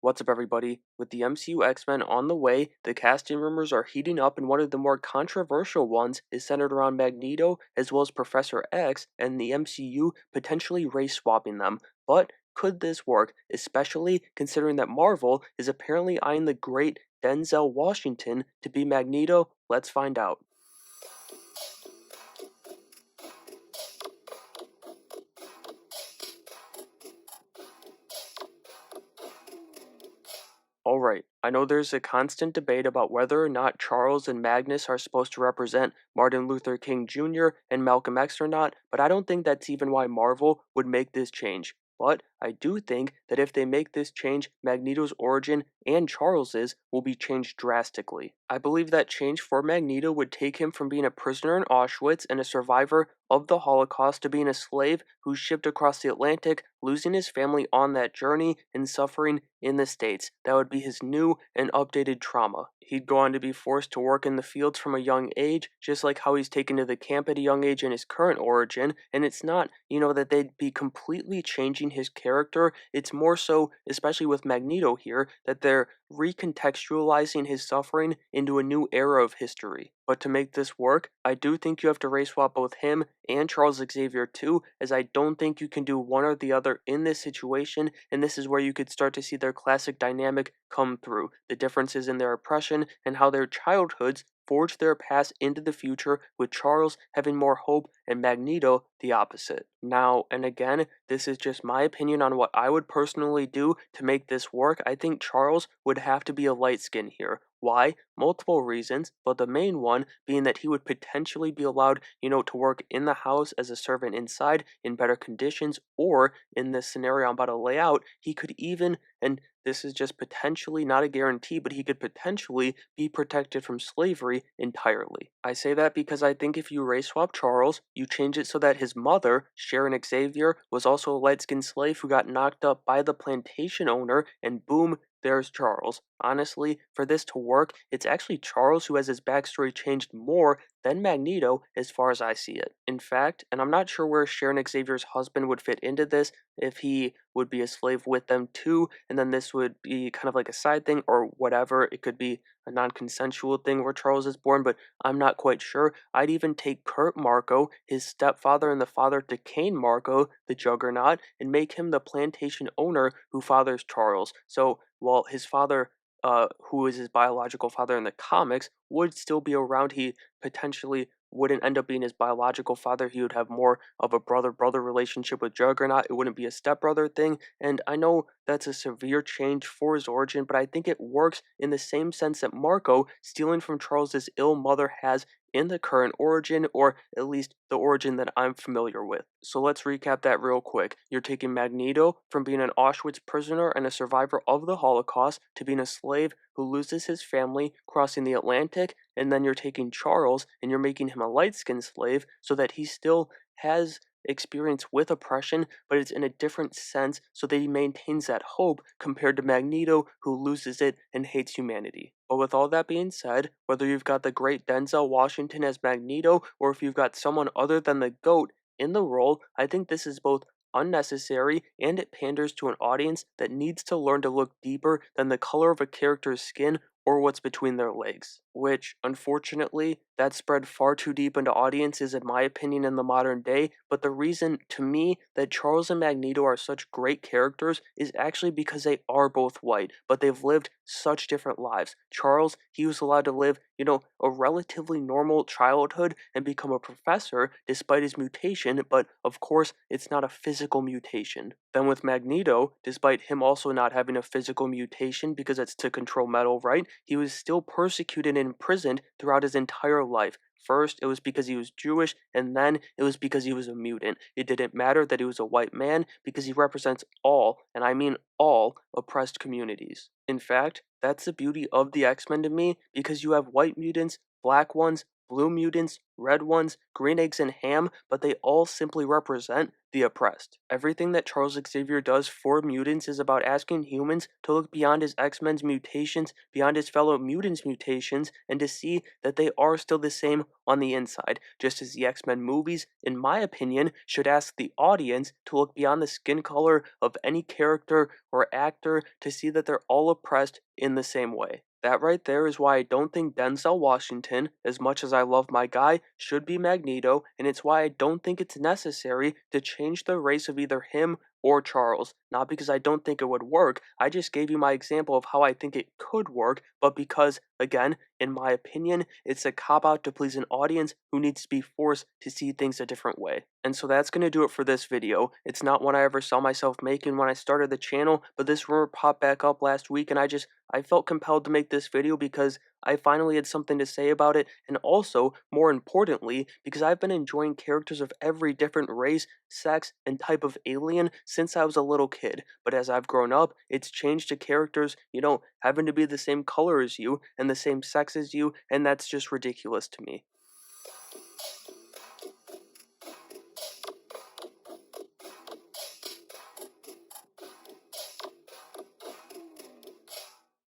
What's up, everybody? With the MCU X-Men on the way, the casting rumors are heating up, and one of the more controversial ones is centered around Magneto as well as Professor X and the MCU potentially race swapping them. But could this work, especially considering that Marvel is apparently eyeing the great Denzel Washington to be Magneto? Let's find out. Alright, I know there's a constant debate about whether or not Charles and Magnus are supposed to represent Martin Luther King Jr. and Malcolm X or not, but I don't think that's even why Marvel would make this change. But I do think that if they make this change, Magneto's origin and Charles's will be changed drastically. I believe that change for Magneto would take him from being a prisoner in Auschwitz and a survivor of the Holocaust to being a slave who's shipped across the Atlantic, losing his family on that journey and suffering in the States. That would be his new and updated trauma. He'd go on to be forced to work in the fields from a young age, just like how he's taken to the camp at a young age in his current origin, and it's not, that they'd be completely changing his character. It's more so, especially with Magneto here, that they're recontextualizing his suffering into a new era of history. But to make this work, I do think you have to race swap both him and Charles Xavier too, as I don't think you can do one or the other in this situation, and this is where you could start to see their classic dynamic come through. The differences in their oppression and how their childhoods forge their paths into the future, with Charles having more hope and Magneto the opposite. Now, and again, this is just my opinion on what I would personally do to make this work. I think Charles would have to be a light skin here. Why? Multiple reasons, but the main one being that he would potentially be allowed, to work in the house as a servant inside in better conditions, or in this scenario I'm about to lay out, he could even, and this is just potentially not a guarantee, but he could potentially be protected from slavery entirely. I say that because I think if you race swap Charles, you change it so that his mother, Sharon Xavier, was also a light skinned slave who got knocked up by the plantation owner, and boom, there's Charles. Honestly, for this to work, it's actually Charles who has his backstory changed more than Magneto as far as I see it. In fact, and I'm not sure where Sharon Xavier's husband would fit into this, if he would be a slave with them too, and then this would be kind of like a side thing or whatever. It could be a non-consensual thing where Charles is born, but I'm not quite sure. I'd even take Kurt Marco, his stepfather and the father to Cain Marco, the Juggernaut, and make him the plantation owner who fathers Charles. So while his father, who is his biological father in the comics, would still be around, he potentially wouldn't end up being his biological father. He would have more of a brother-brother relationship with Juggernaut. It wouldn't be a stepbrother thing. And I know that's a severe change for his origin, but I think it works in the same sense that Marco stealing from Charles's ill mother has in the current origin, or at least the origin that I'm familiar with. So let's recap that real quick. You're taking Magneto from being an Auschwitz prisoner and a survivor of the Holocaust to being a slave who loses his family crossing the Atlantic, and then you're taking Charles and you're making him a light-skinned slave so that he still has experience with oppression, but it's in a different sense so that he maintains that hope compared to Magneto, who loses it and hates humanity. But with all that being said, whether you've got the great Denzel Washington as Magneto or if you've got someone other than the GOAT in the role, I think this is both unnecessary and it panders to an audience that needs to learn to look deeper than the color of a character's skin or what's between their legs, which, unfortunately, that spread far too deep into audiences, in my opinion, in the modern day. But the reason, to me, that Charles and Magneto are such great characters is actually because they are both white, but they've lived such different lives. Charles, he was allowed to live, a relatively normal childhood and become a professor despite his mutation, but of course, it's not a physical mutation. Then with Magneto, despite him also not having a physical mutation because it's to control metal, right? He was still persecuted and imprisoned throughout his entire life. First, it was because he was Jewish, and then it was because he was a mutant. It didn't matter that he was a white man because he represents all, and I mean all, oppressed communities. In fact, that's the beauty of the X-Men to me, because you have white mutants, black ones, blue mutants, red ones, green eggs and ham, but they all simply represent the oppressed. Everything that Charles Xavier does for mutants is about asking humans to look beyond his X-Men's mutations, beyond his fellow mutants' mutations, and to see that they are still the same on the inside, just as the X-Men movies, in my opinion, should ask the audience to look beyond the skin color of any character or actor to see that they're all oppressed in the same way. That right there is why I don't think Denzel Washington, as much as I love my guy, should be Magneto, and it's why I don't think it's necessary to change the race of either him or Charles. Not because I don't think it would work, I just gave you my example of how I think it could work, but because, again, in my opinion, it's a cop-out to please an audience who needs to be forced to see things a different way. And so that's going to do it for this video. It's not one I ever saw myself making when I started the channel, but this rumor popped back up last week and I felt compelled to make this video because I finally had something to say about it, and also, more importantly, because I've been enjoying characters of every different race, sex, and type of alien since I was a little kid. But as I've grown up, it's changed to characters, having to be the same color as you and the same sex as you, and that's just ridiculous to me.